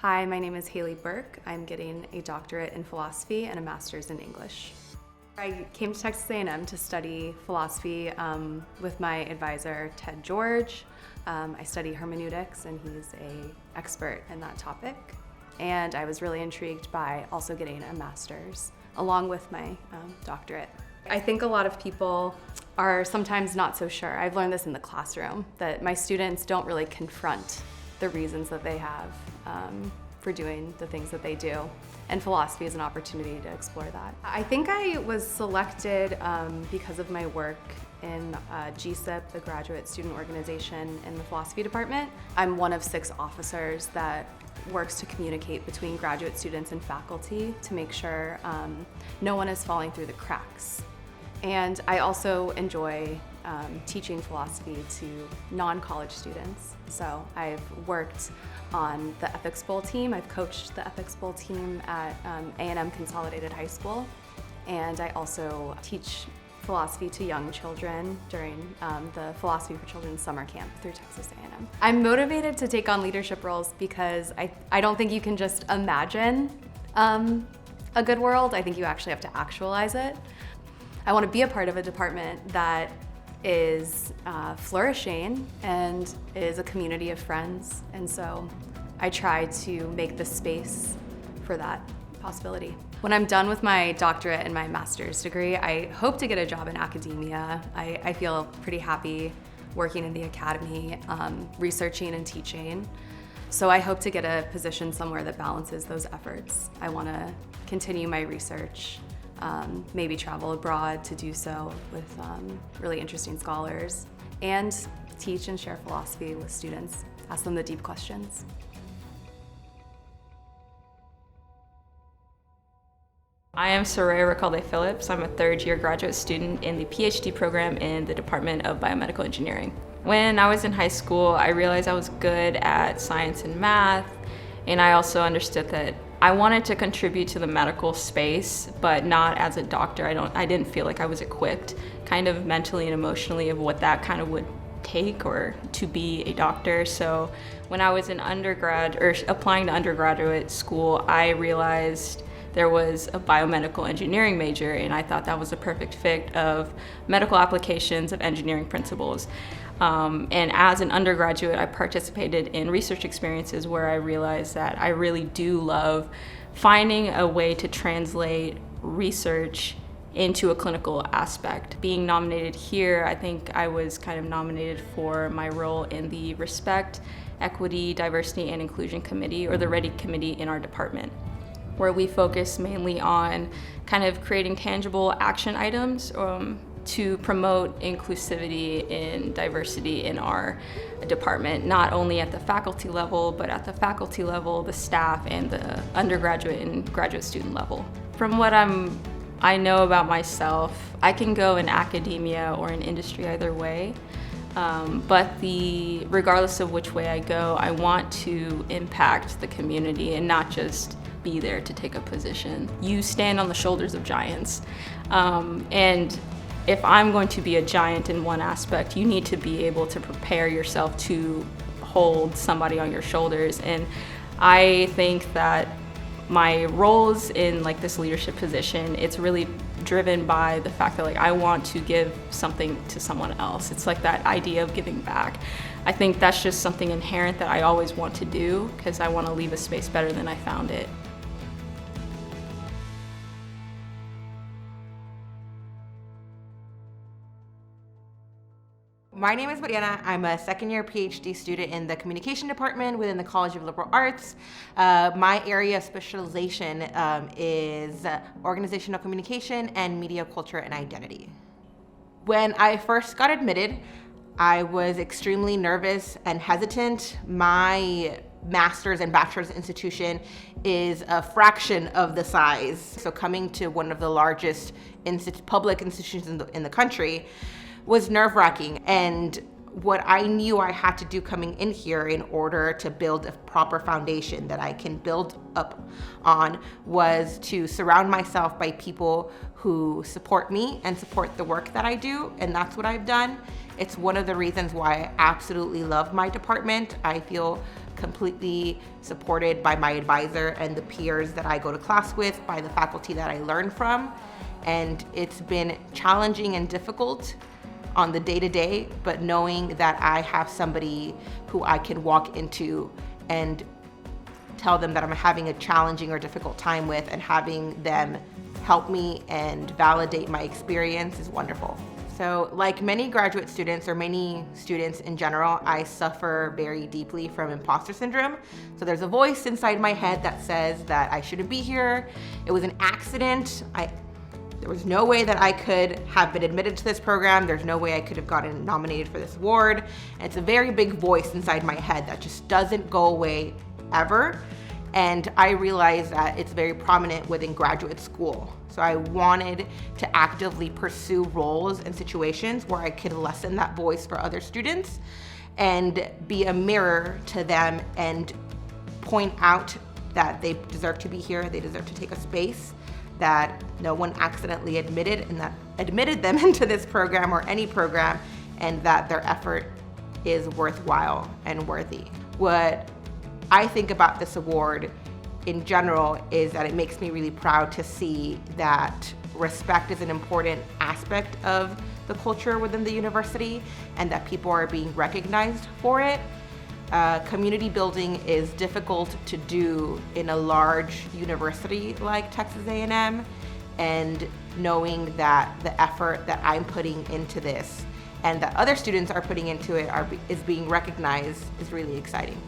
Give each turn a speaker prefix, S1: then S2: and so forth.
S1: Hi, my name is Haley Burke. I'm getting a doctorate in philosophy and a master's in English. I came to Texas A&M to study philosophy with my advisor, Ted George. I study hermeneutics, and he's an expert in that topic. And I was really intrigued by also getting a master's along with my doctorate. I think a lot of people are sometimes not so sure. I've learned this in the classroom, that my students don't really confront the reasons that they have for doing the things that they do. And philosophy is an opportunity to explore that. I think I was selected because of my work in GSIP, the Graduate Student Organization in the philosophy department. I'm one of 6 officers that works to communicate between graduate students and faculty to make sure no one is falling through the cracks. And I also enjoy teaching philosophy to non-college students. So I've worked on the Ethics Bowl team. I've coached the Ethics Bowl team at A&M Consolidated High School. And I also teach philosophy to young children during the Philosophy for Children summer camp through Texas A&M. I'm motivated to take on leadership roles because I don't think you can just imagine a good world. I think you actually have to actualize it. I want to be a part of a department that is flourishing and is a community of friends. And so I try to make the space for that possibility. When I'm done with my doctorate and my master's degree, I hope to get a job in academia. I feel pretty happy working in the academy, researching and teaching. So I hope to get a position somewhere that balances those efforts. I want to continue my research, maybe travel abroad to do so with really interesting scholars, and teach and share philosophy with students, ask them the deep questions.
S2: I am Soraya Recalde Phillips. I'm a third-year graduate student in the PhD program in the Department of Biomedical Engineering. When I was in high school, I realized I was good at science and math, and I also understood that I wanted to contribute to the medical space, but not as a doctor. I didn't feel like I was equipped, kind of mentally and emotionally, of what that kind of would take or to be a doctor. So when I was in undergrad or applying to undergraduate school, I realized there was a biomedical engineering major, and I thought that was a perfect fit of medical applications of engineering principles. And as an undergraduate, I participated in research experiences where I realized that I really do love finding a way to translate research into a clinical aspect. Being nominated here, I think I was kind of nominated for my role in the Respect, Equity, Diversity, and Inclusion Committee, or the READY Committee in our department, where we focus mainly on kind of creating tangible action items to promote inclusivity and diversity in our department, not only at the faculty level, but at the faculty level, the staff, and the undergraduate and graduate student level. From what I know about myself, I can go in academia or in industry either way. But regardless of which way I go, I want to impact the community and not just be there to take a position. You stand on the shoulders of giants. And if I'm going to be a giant in one aspect, you need to be able to prepare yourself to hold somebody on your shoulders. And I think that my roles in this leadership position, it's really driven by the fact that I want to give something to someone else. It's like that idea of giving back. I think that's just something inherent that I always want to do because I want to leave a space better than I found it.
S3: My name is Mariana. I'm a second-year PhD student in the Communication Department within the College of Liberal Arts. My area of specialization is organizational communication and media culture and identity. When I first got admitted, I was extremely nervous and hesitant. My master's and bachelor's institution is a fraction of the size. So coming to one of the largest public institutions in the country was nerve-wracking. And what I knew I had to do coming in here in order to build a proper foundation that I can build up on was to surround myself by people who support me and support the work that I do, and that's what I've done. It's one of the reasons why I absolutely love my department. I feel completely supported by my advisor and the peers that I go to class with, by the faculty that I learn from. And it's been challenging and difficult on the day-to-day, but knowing that I have somebody who I can walk into and tell them that I'm having a challenging or difficult time with, and having them help me and validate my experience is wonderful. So like many graduate students, or many students in general, I suffer very deeply from imposter syndrome. So there's a voice inside my head that says that I shouldn't be here. It was an accident. There was no way that I could have been admitted to this program. There's no way I could have gotten nominated for this award. And it's a very big voice inside my head that just doesn't go away ever. And I realized that it's very prominent within graduate school. So I wanted to actively pursue roles and situations where I could lessen that voice for other students and be a mirror to them and point out that they deserve to be here, they deserve to take a space, that no one accidentally admitted them into this program or any program, and that their effort is worthwhile and worthy. What I think about this award in general is that it makes me really proud to see that respect is an important aspect of the culture within the university, and that people are being recognized for it. Community building is difficult to do in a large university like Texas A&M, and knowing that the effort that I'm putting into this and that other students are putting into it is being recognized is really exciting.